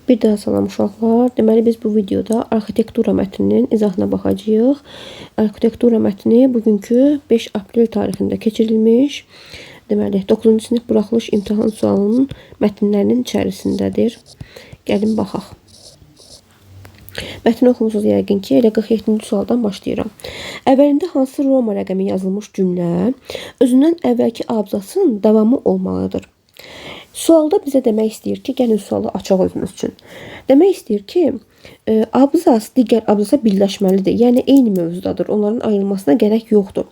Bir daha salam uşaqlar. Deməli biz bu videoda arxitektura mətninin izahına baxacağıq. Arxitektura mətni bugünkü 5 aprel tarixində keçirilmiş. Deməli 9-cu sinif buraxılış imtahan sualının mətnlərinin içərisindədir. Gəlin baxaq. Mətni oxumusunuz yəqin ki, elə 47-ci sualdan başlayıram. Əvvəlində hansı Roma rəqəmi yazılmış cümlə özündən əvvəlki abzasın davamı olmalıdır? Sualda bizə demək istəyir ki, gəlin sualı açaq özümüz üçün. Demək istəyir ki, abzas digər abzasa birləşməlidir. Yəni eyni mövzudadır. Onların ayrılmasına gərək yoxdur.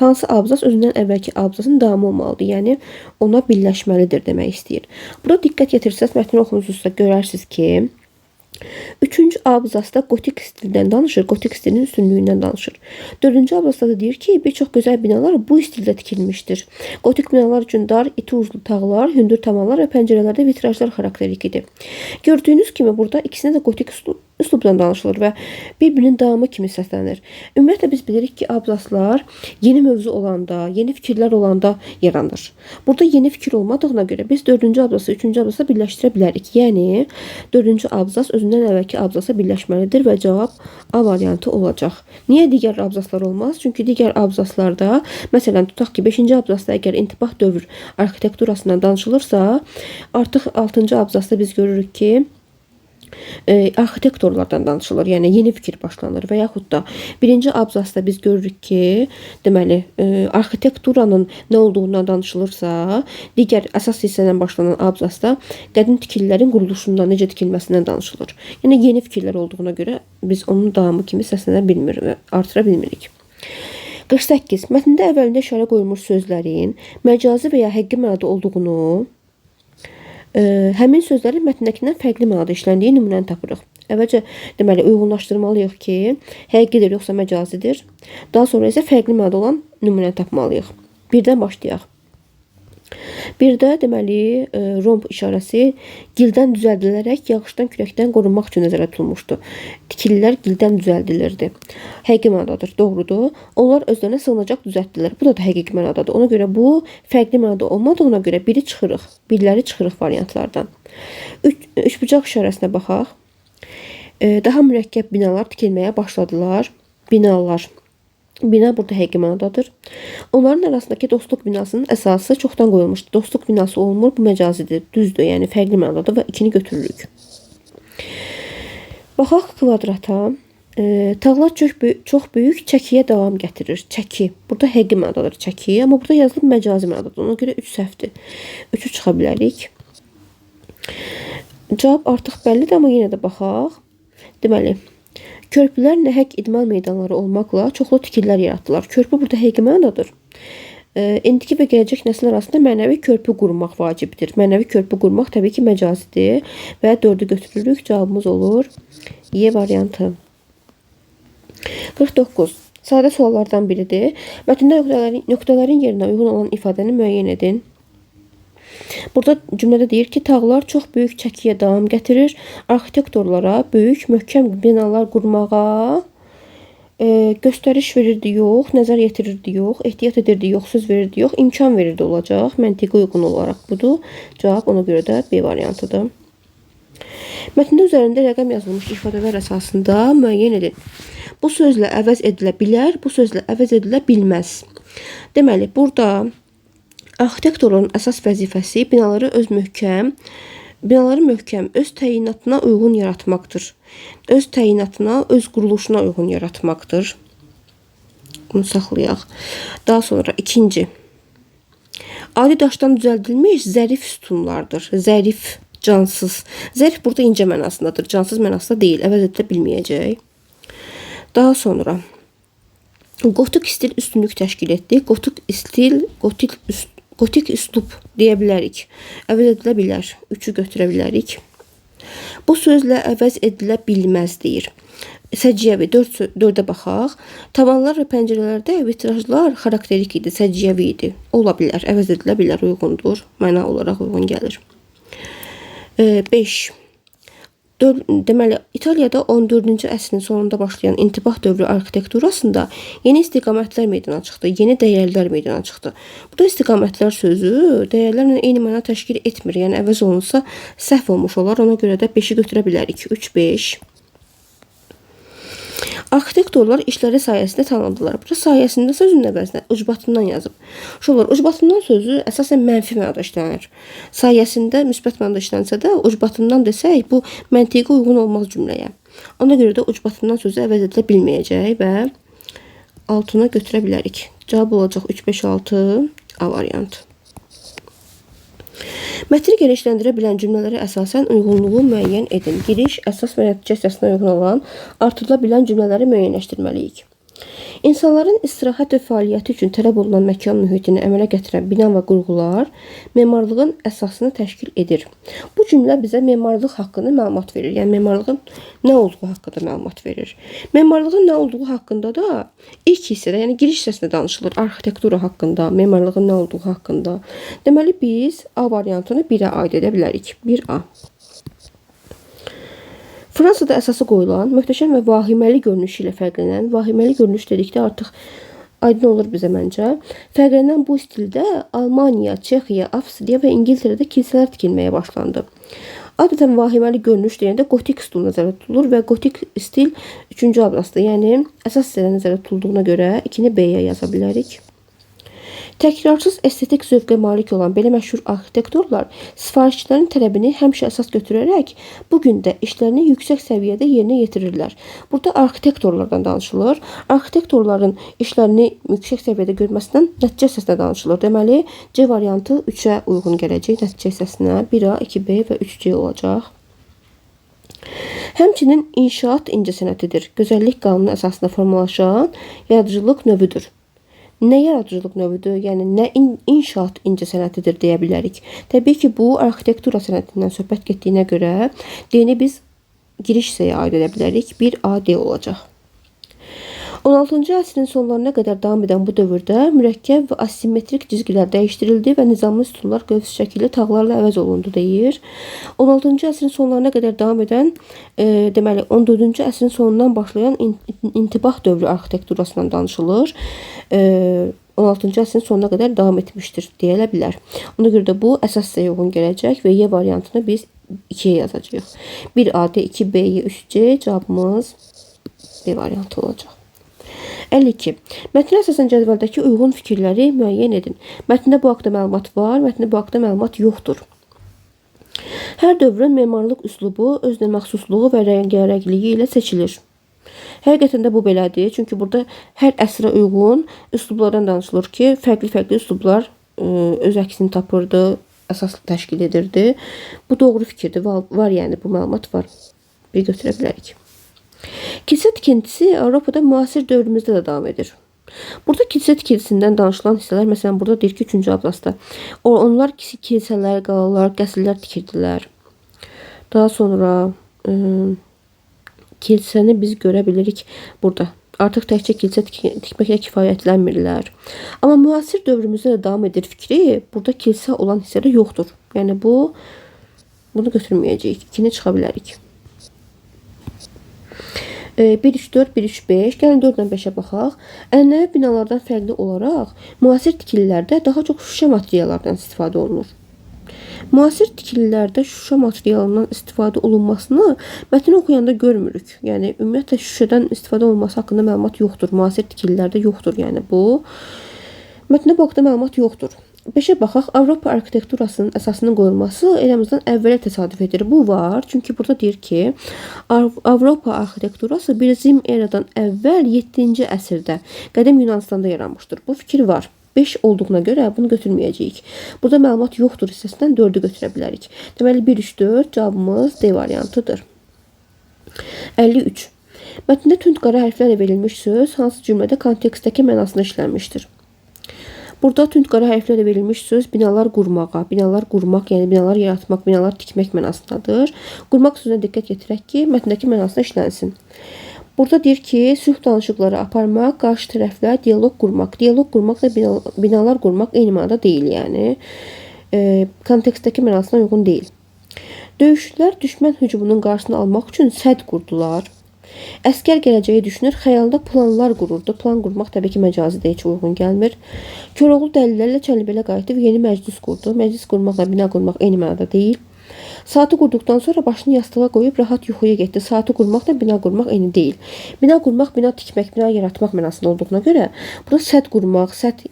Hansı abzas özündən əvvəlki abzasın davamı olmalıdır. Yəni ona birləşməlidir demək istəyir. Burada diqqət yetirsəz, mətni oxumusunuzsa görərsiniz ki, 3-cü abzasda gotik stildən danışır, gotik stilinin üstünlüyündən danışır. 4-cü abzasda da deyir ki, bir çox gözəl binalar bu stildə tikilmişdir. Gotik binalar üçün dar, iti uzlu tağlar, hündür tavanlar və pəncərələrdə vitrajlar xarakterikidir. Gördüyünüz kimi burada ikisində də gotik üslubdan danışılır və bir-birinin davamı kimi səslənir. Ümumiyyətlə biz bilirik ki, abzaslar yeni mövzu olanda, yeni fikirlər olanda yaranır. Burada yeni fikir olmadığına görə biz 4-cü abzası 3-cü abzasa birləşdirə bilərik. Yəni 4-cü abzas özündən əvvəlki abzasa birləşməlidir və cavab A variantı olacaq. Niyə digər abzaslar olmaz? Çünki digər abzaslarda, məsələn, tutaq ki, 5-ci abzasda əgər intibah dövr arxitekturasından danışılırsa, artıq 6-cı abzasda biz görürük ki, arxitektorlardan danışılır. Yəni yeni fikir başlanır və yaxud da 1-ci abzasda biz görürük ki, deməli, arxitekturanın nə olduğundan danışılırsa, digər əsas hissədən başlanan abzasda qədim tikililərin quruluşundan, necə tikilməsindən danışılır. Yəni yeni fikirlər olduğuna görə biz onun davamı kimi səslənə bilmir və artıra bilmirik. 48. Mətndə əvvəlində işarə qoyulmuş sözlərin məcazi və ya həqiqi mənada olduğunu, həmin sözlərin mətndəkindən fərqli mənada işləndiyi nümunəni tapırıq. Əvvəlcə deməli uyğunlaşdırmalıyıq ki, həqiqidir yoxsa məcazidir. Daha sonra isə fərqli mənada olan nümunəni tapmalıyıq. Birdən başlayaq. Birdə deməli romb işarəsi gildən düzəldilərək yağışdan, küləkdən qorunmaq üçün nəzərdə tutulmuşdu. Tikililər gildən düzəldilirdi. Həqiqi mənadadır, doğrudur. Onlar özlərinə sığınacaq düzəltdilər. Bu da həqiqi mənadadır. Ona görə bu fərqli mənada olmadığına görə birləri çıxırıq variantlardan. Üçbucaq işarəsinə baxaq. Daha mürəkkəb binalar tikilməyə başladılar. Bina burada həqiqi mənadadır. Onların arasındakı dostluq binasının əsası çoxdan qoyulmuşdur. Dostluq binası olmur, bu məcazidir, düzdür, yəni fərqli mənadadır və 2-ni götürürük. Baxaq kvadrata. Tağlar çox böyük çəkiyə davam gətirir. Çəki. Burada həqiqi mənadadır çəki, amma burada yazılıb məcazi mənadadır. Ona görə 3 səhvdir. 3-ü çıxa bilərik. Cavab artıq bəllidir, amma yenə də baxaq. Deməli, körpülər nəhəq idman meydanları olmaqla çoxlu tikililər yaratdılar. Körpü burada həqiqi mənadadır. İndiki və gələcək nəsil arasında mənəvi körpü qurmaq vacibdir. Mənəvi körpü qurmaq təbii ki, məcazidir və 4-ü götürürük. Cavabımız olur Y variantı. 49. Sadə suallardan biridir. Mətndə nöqtələrin yerinə uyğun olan ifadəni müəyyən edin. Burada cümlədə deyir ki, tağlar çox böyük çəkiyə davam gətirir. Arxitektorlara böyük, möhkəm binalar qurmağa göstəriş verirdi, yox, nəzər yetirirdi, yox, ehtiyat edirdi, yox, söz verirdi, yox, imkan verirdi olacaq. Məntiqi uyğun olaraq budur. Cavab ona görə də B variantıdır. Mətndə üzərində rəqəm yazılmış ifadələr əsasında müəyyən edin. Bu sözlə əvəz edilə bilər, bu sözlə əvəz edilə bilməz. Deməli, burada arxitektorun əsas vəzifəsi binaları möhkəm, öz təyinatına uyğun yaratmaqdır. Öz təyinatına, öz quruluşuna uyğun yaratmaqdır. Bunu saxlayaq. Daha sonra 2-ci. Adi daşdan düzəldilmiş zərif sütunlardır. Zərif, cansız. Zərif burada incə mənasındadır. Cansız mənasında deyil. Əvəz edilə bilməyəcək. Daha sonra gotik stil üstünlük təşkil etdi. Gotik üslub deyə bilərik. Əvəz edilə bilər. 3-ü götürə bilərik. Bu sözlə əvəz edilə bilməz deyir. Səciyyəvi 4-ə baxaq. Tavanlar və pəncərələrdə vitrajlar xarakterik idi, səciyyəvi idi. Ola bilər, əvəz edilə bilər, uyğundur. Məna olaraq uyğun gəlir. 5. Deməli, İtaliyada 14-cü əsrin sonunda başlayan intibah dövrü arxitekturasında yeni istiqamətlər meydana çıxdı, yeni dəyərlər meydana çıxdı. Bu da istiqamətlər sözü dəyərlərlə eyni məna təşkil etmir. Yəni əvəz olunsa səhv olmuş olar. Ona görə də 5-i götürə bilərik. 3, 5. Arxitektorlar işləri sayəsində tanındılar. Burada sayəsində sözün əvəzinə ucbatından yazıb. Şolar, ucbatından sözü əsasən mənfi mənada işlənir. Sayəsində müsbət mənada işlənsə də, ucbatından desək, bu məntiqə uyğun olmaz cümləyə. Ona görə də ucbatından sözü əvəz edilə bilməyəcək və altına götürə bilərik. Cavab olacaq 3, 5, 6 A variantı. Mətni genişləndirə bilən cümlələrə əsasən uyğunluğu müəyyən edin. Giriş, əsas və nəticə hissəsinə uyğun olan artırıla bilən cümlələri müəyyənləşdirməliyik. İnsanların istirahət və fəaliyyəti üçün tələb olunan məkan mühitini əmələ gətirən bina və qurğular memarlığın əsasını təşkil edir. Bu cümlə bizə memarlıq haqqında məlumat verir. Yəni memarlığın nə olduğu haqqında məlumat verir. Memarlığın nə olduğu haqqında da ilk hissədə, yəni giriş hissəsində danışılır. Arxitektura haqqında, memarlığın nə olduğu haqqında. Deməli biz A variantını 1-ə aid edə bilərik. 1A. Fransada əsası qoyulan möhtəşəm və vahiməli görünüşü ilə fərqlənən, vahiməli görünüş dedikdə artıq aydın olur bizə məncə. Fərqlənən bu stildə Almaniya, Çexiya, Avstriya və İngiltərədə kilsələr tikilməyə başlandı. Adətən vahiməli görünüş deyəndə gotik stil nəzərdə tutulur və gotik stil 3-cü abzasdır. Yəni əsas hissədə nəzərdə tutulduğuna görə 2-ni B-yə yaza bilərik. Təkrarsız estetik zövqə malik olan belə məşhur arxitektorlar sifarişçilərin tələbini həmişə əsas götürərək bu gün də işlərini yüksək səviyyədə yerinə yetirirlər. Burada arxitektorlardan danışılır. Arxitektorların işlərini yüksək səviyyədə görməsindən nəticə hissəsinə danışılır. Deməli, C variantı 3-ə uyğun gələcək nəticə hissəsinə. 1A, 2B və 3C olacaq. Həmçinin inşaat incəsənətidir. Gözəllik qanunu əsasında formalaşan yaradıcılıq növüdür. Nə yaradıcılıq növüdür, yəni nə inşaat incəsənətidir deyə bilərik. Təbii ki, bu arxitektura sənətindən söhbət getdiyinə görə D-ni biz giriş hissəyə aid edə bilərik. 1AD olacaq. 16-cı əsrin sonlarına qədər davam edən bu dövrdə mürəkkəb və asimetrik cizgilər dəyişdirildi və nizamlı sütunlar qövs şəkilli tağlarla əvəz olundu deyir. 16-cı əsrin sonlarına qədər davam edən, deməli 14-cü əsrin sonundan başlayan intibah dövrü arxitekturasından danışılır. 16-cı əsrin sonuna qədər davam etmişdir deyilə bilər. Ona görə də bu əsas hissəyə uyğun gələcək və Y variantını biz 2-yə yazacağıq. 1AD, 2B, 3C cavabımız B variantı olacaq. 52. Mətnə əsasən cədvəldəki uyğun fikirləri müəyyən edin. Mətndə bu haqda məlumat var, mətndə bu haqda məlumat yoxdur. Hər dövrün memarlıq üslubu özünə məxsusluğu və rəngarəngliyi ilə seçilir. Həqiqətən də bu belədir. Çünki burada hər əsrə uyğun üslublardan danışılır ki, fərqli-fərqli üslublar öz əksini tapırdı, əsas təşkil edirdi. Bu doğru fikirdir. Var yəni bu məlumat var. Bir götürə bilərik. Kilsə tikintisi Avropada müasir dövrümüzdə də davam edir. Burada kilsə tikintisindən danışılan hissələr, məsələn, burada deyir ki, 3-cü abzasda. Onlar kilsələr, qalalar, qəsrlər tikirdilər. Daha sonra kilsəni biz görə bilirik burada. Artıq təkcə kilsə tikməklə kifayətlənmirlər. Amma müasir dövrümüzdə də davam edir fikri, burada kilsə olan hissədə yoxdur. Yəni bunu götürməyəcəyik. 2-ni çıxa bilərik. 1-3-4, 1-3-5. Gəlin 4-dən 5-ə baxaq. Ənənəvi binalardan fərqli olaraq müasir tikililərdə daha çox şüşə materiallardan istifadə olunur. Müasir tikililərdə şüşə materialından istifadə olunmasını mətni oxuyanda görmürük. Yəni ümumiyyətlə şüşədən istifadə olunması haqqında məlumat yoxdur. Müasir tikililərdə yoxdur, yəni bu. Mətndə bu haqqda məlumat yoxdur. 5-ə baxaq. Avropa arxitekturasının əsasının qoyulması eramızdan əvvələ təsadüf edir. Bu var. Çünki burada deyir ki, Avropa arxitekturası bizim eradan əvvəl 7-ci əsrdə qədim Yunanistanda yaranmışdır. Bu fikir var. 5 olduğuna görə bunu götürməyəcəyik. Burada məlumat yoxdur hissəsindən 4-ü götürə bilərik. Deməli 1-3-4 cavabımız D variantıdır. 53. Mətndə tünd qara hərflərlə verilmiş söz hansı cümlədə kontekstdəki mənasında işlənmişdir? Burada tünd qara hərflərlə verilmiş söz binalar qurmağa, binalar qurmaq, yəni binalar yaratmaq, binalar tikmək mənasındadır. Qurmaq sözünə diqqət yetirək ki, mətndəki mənasına işlənsin. Burada deyir ki, sülh danışıqları aparmaq, qarşı tərəflə dialoq qurmaq. Dialoq qurmaq da binalar qurmaq eyni mənada deyil, yəni kontekstdəki mənasına uyğun deyil. Döyüşçülər düşmən hücumunun qarşısını almaq üçün sədd qurdular. Əskər gələcəyi düşünür, xəyalda planlar qururdu. Plan qurmaq təbii ki, məcazidə heç uyğun gəlmir. Koroğlu dəlillərlə Çənlibelə qayıtdı və yeni məclis qurdu. Məclis qurmaqla bina qurmaq eyni mənada deyil. Saatı qurduqdan sonra başını yastığa qoyub rahat yuxuya getdi. Saatı qurmaqla bina qurmaq eyni deyil. Bina qurmaq, bina tikmək, bina yaratmaq mənasında olduğuna görə burada sədd qurmaq, sədd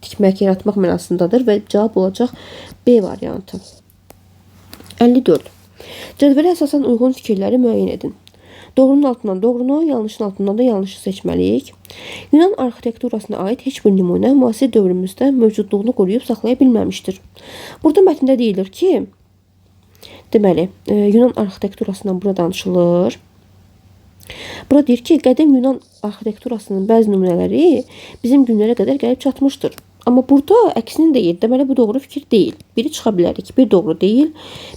tikmək, yaratmaq mənasındadır və cavab olacaq B variantı. 54. Cədvələ əsasən uyğun fikirləri müəyyən edin. Doğrunun altından doğrunu, yanlışın altından da yanlışı seçməliyik. Yunan arxitekturasına aid heç bir nümunə müasir dövrümüzdə mövcudluğunu qoruyub saxlaya bilməmişdir. Burada mətndə deyilir ki, deməli, Yunan arxitekturasından burada danışılır. Burada deyir ki, qədim Yunan arxitekturasının bəzi nümunələri bizim günlərə qədər gəlib çatmışdır. Amma burada əksini deyir. Deməli, bu doğru fikir deyil. Biri çıxa bilərik, bir doğru deyil.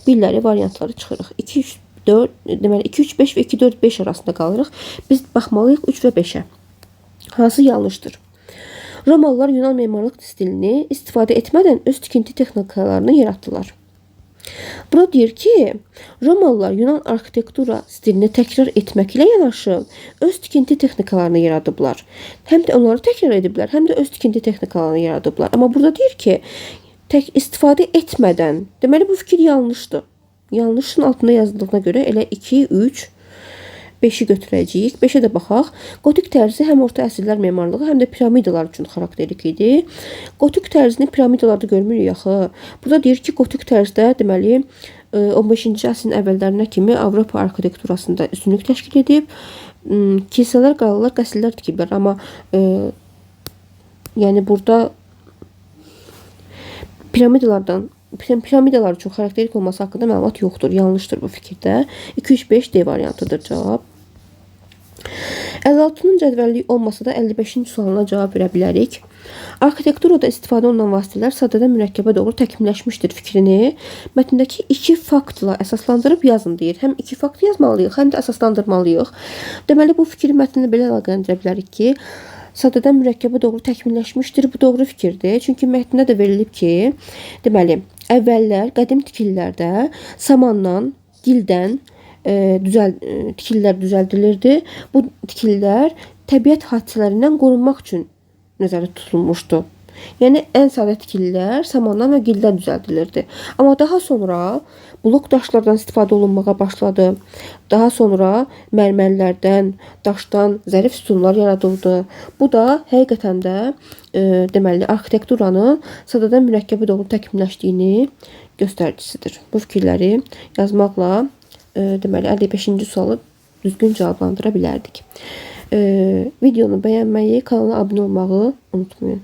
Birləri, variantları çıxırıq. 2, 3, 4, deməli 2, 3, 5 və 2, 4, 5 arasında qalırıq. Biz baxmalıyıq 3 və 5-ə. Hansı yanlışdır? Romalılar Yunan memarlıq stilini istifadə etmədən öz tikinti texnikalarını yaratdılar. Burada deyir ki, Romalılar Yunan arxitektura stilini təkrar etməklə yanaşı öz tikinti texnikalarını yaradıblar. Həm də onları təkrar ediblər, həm də öz tikinti texnikalarını yaradıblar. Amma burada deyir ki, istifadə etmədən, deməli bu fikir yanlışdır. Yanlışın altında yazıldığına görə elə 2, 3, 5-i götürəcəyik. 5-ə də baxaq. Gotik tərzi həm orta əsrlər memarlığı, həm də piramidalar üçün xarakterik idi. Gotik tərzini piramidalarda görmürük axı. Burada deyir ki, gotik tərzdə deməli 15-ci əsrin əvvəllərinə kimi Avropa arxitekturasında üstünlük təşkil edib. Kilsələr, qalalar, qəsrlər tikiblər. Amma yəni burada piramidalar üçün xarakterik olması haqqında məlumat yoxdur. Yanlışdır bu fikirdə. 2, 3, 5 D variantıdır cavab. 56-nın cədvəlliyi olmasa da 55-ci sualına cavab verə bilərik. Arxitekturada istifadə olunan vasitələr sadədən mürəkkəbə doğru təkmilləşmişdir fikrini mətndəki 2 faktla əsaslandırıb yazın deyir. Həm 2 fakt yazmalıyıq, həm də əsaslandırmalıyıq. Deməli, bu fikri mətnlə belə əlaqələndirə bilərik ki, sadədən mürəkkəbə doğru təkmilləşmişdir. Bu doğru fikirdir. Çünki mətndə də verilib ki, deməli, əvvəllər qədim tikililərdə samandan, gildən tikililər düzəldilirdi. Bu tikililər təbiət hadisələrindən qorunmaq üçün nəzərdə tutulmuşdu. Yəni, ən sadə tikililər samandan və gildən düzəldilirdi. Amma daha sonra blok daşlardan istifadə olunmağa başladı. Daha sonra mərmərlərdən, daşdan zərif sütunlar yaradıldı. Bu da həqiqətən də deməli, arxitekturanın sadədən mürəkkəbə doğru təkmilləşdiyini göstəricisidir. Bu fikirləri yazmaqla deməli 55-ci sualı düzgün cavablandıra bilərdik. Videonu bəyənməyi, kanala abunə olmağı unutmayın.